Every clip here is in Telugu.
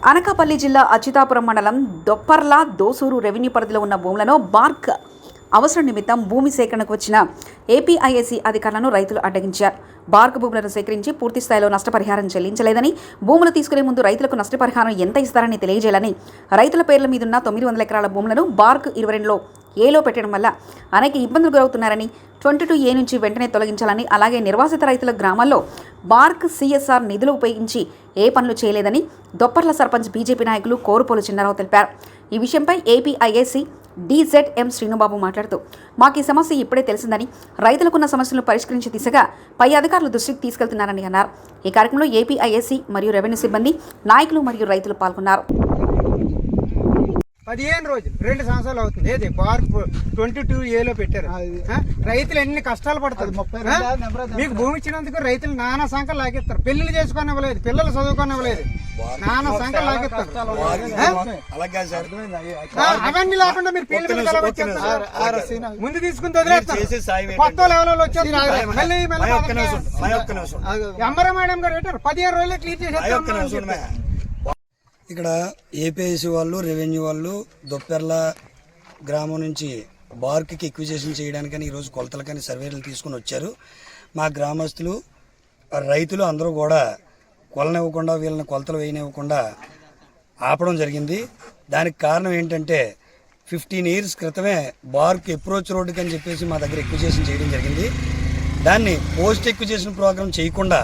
అనకాపల్లి జిల్లా అచ్యుతాపురం మండలం దొప్పర్ల దోసూరు రెవెన్యూ పరిధిలో ఉన్న భూములను బార్క్ అవసరం నిమిత్తం భూమి సేకరణకు వచ్చిన ఏపీఐఏసీ అధికారులను రైతులు అడ్డగించారు. బార్క్ భూములను సేకరించి పూర్తి స్థాయిలో నష్టపరిహారం చెల్లించలేదని, భూములు తీసుకునే ముందు రైతులకు నష్టపరిహారం ఎంత ఇస్తారని తెలియజేయాలని, రైతుల పేర్ల మీదున్న 900 ఎకరాల భూములను బార్క్ 22లో ఏలో పెట్టడం వల్ల అనేక ఇబ్బందులు గురవుతున్నారని, 22A నుంచి వెంటనే తొలగించాలని, అలాగే నిర్వాసిత రైతుల గ్రామాల్లో బార్క్ సిఎస్ఆర్ నిధులు ఉపయోగించి ఏ పనులు చేయలేదని దొప్పర్ల సర్పంచ్ బీజేపీ నాయకులు కోరుపోలు చిన్నారావు తెలిపారు. ఈ విషయంపై ఏపీఐఏసీ DZM శ్రీనుబాబు మాట్లాడుతూ, మాకు ఈ సమస్య ఇప్పుడే తెలిసిందని, రైతులకున్న సమస్యలను పరిష్కరించే దిశగా పై అధికారులు దృష్టికి తీసుకెళ్తున్నారని అన్నారు. ఈ కార్యక్రమంలో ఏపీఐఏసీ మరియు రెవెన్యూ సిబ్బంది, నాయకులు మరియు రైతులు పాల్గొన్నారు. 15 రోజులు 2 సంవత్సరాలు అవుతుంది. ఏది బార్క్ 22Aలో పెట్టారు. రైతులు ఎన్ని కష్టాలు పడతారు. మీకు భూమి ఇచ్చినందుకు రైతులు నానా సంఖ్యలు లాగేస్తారు. పెళ్లిళ్ళు చేసుకునివ్వలేదు, పిల్లలు చదువుకునివ్వలేదు, నానా సంఖ్యలు లాగేస్తారు. అవన్నీ లేకుండా మీరు ముందు తీసుకుని వదిలేస్తారు. కొత్త లెవెల్లో వచ్చారు. ఎంబర మేడం గారు పెట్టారు 15 రోజుల్లో క్లియర్ చేసేస్తారు. ఇక్కడ ఏపీఐసీ వాళ్ళు, రెవెన్యూ వాళ్ళు దొప్పెర్ల గ్రామం నుంచి బార్క్కి ఎక్విజేషన్ చేయడానికని ఈరోజు కొలతలకని సర్వేలు తీసుకుని వచ్చారు. మా గ్రామస్తులు, రైతులు అందరూ కూడా కొలనివ్వకుండా, వీళ్ళని కొలతలు వేయనివ్వకుండా ఆపడం జరిగింది. దానికి కారణం ఏంటంటే 15 years క్రితమే బార్క్ అప్రోచ్ రోడ్డుకి అని చెప్పేసి మా దగ్గర ఎక్విజేషన్ చేయడం జరిగింది. దాన్ని పోస్ట్ ఎక్విజేషన్ ప్రోగ్రామ్ చేయకుండా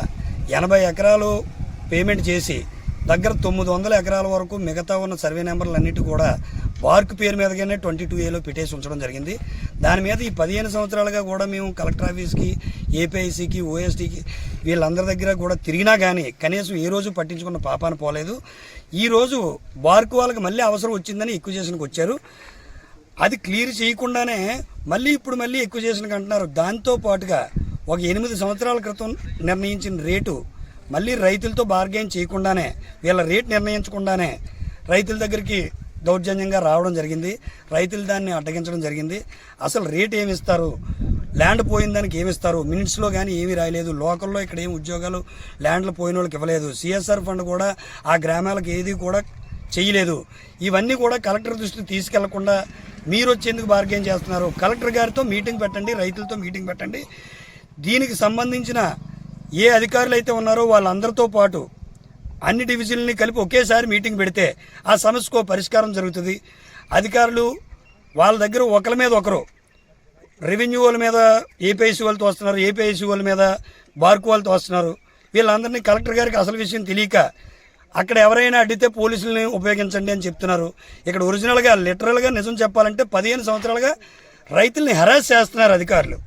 80 ఎకరాలు పేమెంట్ చేసి దగ్గర 900 ఎకరాల వరకు మిగతా ఉన్న సర్వే నెంబర్లు అన్నిటి కూడా బార్క్ పేరు మీదగానే 22Aలో పెట్టేసి ఉంచడం జరిగింది. దాని మీద ఈ 15 సంవత్సరాలుగా కూడా మేము కలెక్టర్ ఆఫీస్కి, ఏపీఐసీకి, ఓఎస్టీకి వీళ్ళందరి దగ్గర కూడా తిరిగినా కానీ కనీసం ఏ రోజు పట్టించుకున్న పాపాన పోలేదు. ఈరోజు బార్క్ వాళ్ళకి మళ్ళీ అవసరం వచ్చిందని ఎక్విజేషన్కి వచ్చారు. అది క్లియర్ చేయకుండానే మళ్ళీ ఎక్విజేషన్కి అంటున్నారు. దాంతో పాటుగా ఒక 8 సంవత్సరాల క్రితం నిర్ణయించిన రేటు మళ్ళీ రైతులతో బార్గెయిన్ చేయకుండానే, వీళ్ళ రేట్ నిర్ణయించకుండానే రైతుల దగ్గరికి దౌర్జన్యంగా రావడం జరిగింది. రైతులు దాన్ని అడ్డగించడం జరిగింది. అసలు రేట్ ఏమి ఇస్తారు, ల్యాండ్ పోయిన దానికి ఏమి ఇస్తారు, మినిట్స్లో కానీ ఏమీ రాయలేదు. లోకల్లో ఇక్కడ ఏం ఉద్యోగాలు ల్యాండ్లు పోయిన వాళ్ళకి ఇవ్వలేదు. సిఎస్ఆర్ ఫండ్ కూడా ఆ గ్రామాలకు ఏది కూడా చేయలేదు. ఇవన్నీ కూడా కలెక్టర్ దృష్టికి తీసుకెళ్లకుండా మీరు వచ్చేందుకు బార్గెయిన్ చేస్తున్నారు. కలెక్టర్ గారితో మీటింగ్ పెట్టండి, రైతులతో మీటింగ్ పెట్టండి. దీనికి సంబంధించిన ఏ అధికారులు అయితే ఉన్నారో వాళ్ళందరితో పాటు అన్ని డివిజన్లని కలిపి ఒకేసారి మీటింగ్ పెడితే ఆ సమస్యకు పరిష్కారం జరుగుతుంది. అధికారులు వాళ్ళ దగ్గర ఒకరి మీద ఒకరు, రెవెన్యూ వాళ్ళ మీద ఏపీఐసీ వాళ్ళతో వస్తున్నారు, ఏపీఐసీ వాళ్ళ మీద బార్క్ వాళ్ళతో వస్తున్నారు. వీళ్ళందరినీ కలెక్టర్ గారికి అసలు విషయం తెలియక అక్కడ ఎవరైనా అడిగితే పోలీసులని ఉపయోగించండి అని చెప్తున్నారు. ఇక్కడ ఒరిజినల్గా లిటరల్గా నిజం చెప్పాలంటే 15 సంవత్సరాలుగా రైతుల్ని హెరాస్ చేస్తున్నారు అధికారులు.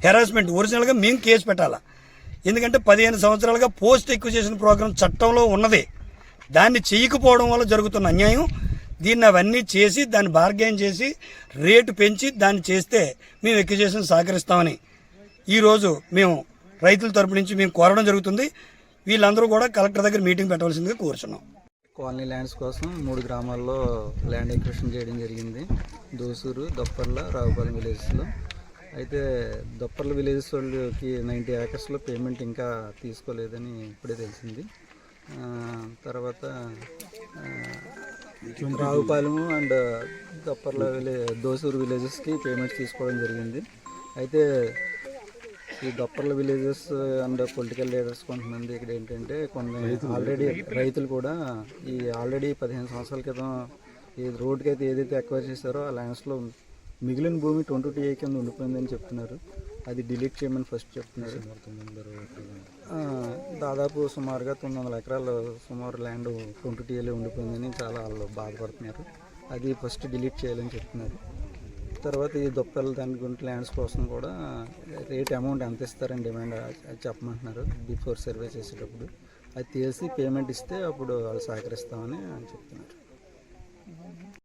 హెరాస్మెంట్ ఒరిజినల్గా మేము కేసు పెట్టాలా. ఎందుకంటే 15 సంవత్సరాలుగా పోస్ట్ ఎక్విజేషన్ ప్రోగ్రాం చట్టంలో ఉన్నది. దాన్ని చేయకపోవడం వల్ల జరుగుతున్న అన్యాయం. దీన్ని అవన్నీ చేసి దాన్ని బార్గెయిన్ చేసి రేటు పెంచి దాన్ని చేస్తే మేము ఎక్విజేషన్ సహకరిస్తామని ఈరోజు మేము రైతుల తరపు నుంచి మేము కోరడం జరుగుతుంది. వీళ్ళందరూ కూడా కలెక్టర్ దగ్గర మీటింగ్ పెట్టవలసిందిగా కోరుచున్నాం. కాలనీ ల్యాండ్స్ కోసం 3 గ్రామాల్లో ల్యాండ్ ఎక్విజిషన్ చేయడం జరిగింది. దోసూరు, దొప్పర్ల, రావుపాలెం విలేజెస్లో. అయితే దొప్పర్ల విలేజెస్ వాళ్ళకి 90 acresలో పేమెంట్ ఇంకా తీసుకోలేదని ఇప్పుడే తెలిసింది. తర్వాత రావుపాలెము అండ్ దొప్పర్ల దోసూరు విలేజెస్కి పేమెంట్స్ తీసుకోవడం జరిగింది. అయితే ఈ Dopparla villages and political leaders కొంతమంది ఇక్కడ ఏంటంటే ఆల్రెడీ రైతులు కూడా ఆల్రెడీ 15 సంవత్సరాల క్రితం ఈ రోడ్డుకి అయితే ఏదైతే ఎక్వైర్ చేశారో ఆ ల్యాండ్స్లో మిగిలిన భూమి 22A కింద ఉండిపోయిందని చెప్తున్నారు. అది డిలీట్ చేయమని ఫస్ట్ చెప్తున్నారు. దాదాపు సుమారుగా 900 ఎకరాలు సుమారు ల్యాండ్ 22Aలో ఉండిపోయిందని చాలా వాళ్ళు బాధపడుతున్నారు. అది ఫస్ట్ డిలీట్ చేయాలని చెప్తున్నారు. తర్వాత ఈ దొప్పలు దాని గుంట ల్యాండ్స్ కోసం కూడా రేట్ అమౌంట్ ఎంత ఇస్తారని డిమాండ్ చెప్పమంటున్నారు. బిఫోర్ సర్వే చేసేటప్పుడు అది తెలిసి పేమెంట్ ఇస్తే అప్పుడు వాళ్ళు సహకరిస్తామని చెప్తున్నారు.